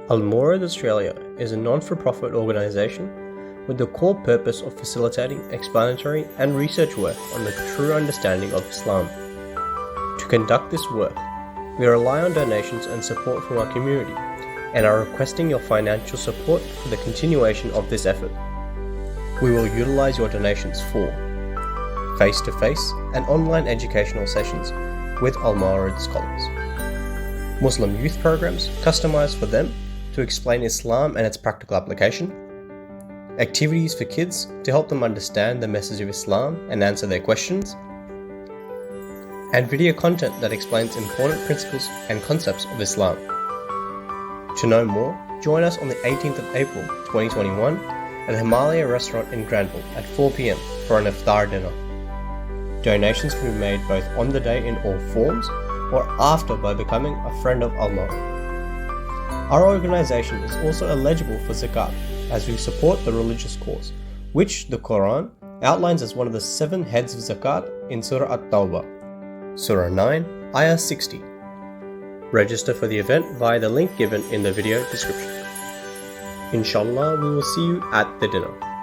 Al-Mawrid Australia is a non-for-profit organisation with the core purpose of facilitating explanatory and research work on the true understanding of Islam. To conduct this work, we rely on donations and support from our community and are requesting your financial support for the continuation of this effort. We will utilise your donations for face-to-face and online educational sessions with Al-Mawrid scholars, Muslim youth programs customised for them to explain Islam and its practical application, activities for kids to help them understand the message of Islam and answer their questions, and video content that explains important principles and concepts of Islam. To know more, join us on the 18th of April 2021 at Himalaya Restaurant in Granville at 4 p.m. for an Iftar dinner. Donations can be made both on the day in all forms or after by becoming a friend of Allah. Our organisation is also eligible for zakat as we support the religious cause, which the Quran outlines as one of the 7 heads of zakat in Surah At-Tawbah, Surah 9, Ayah 60. Register for the event via the link given in the video description. Inshallah, we will see you at the dinner.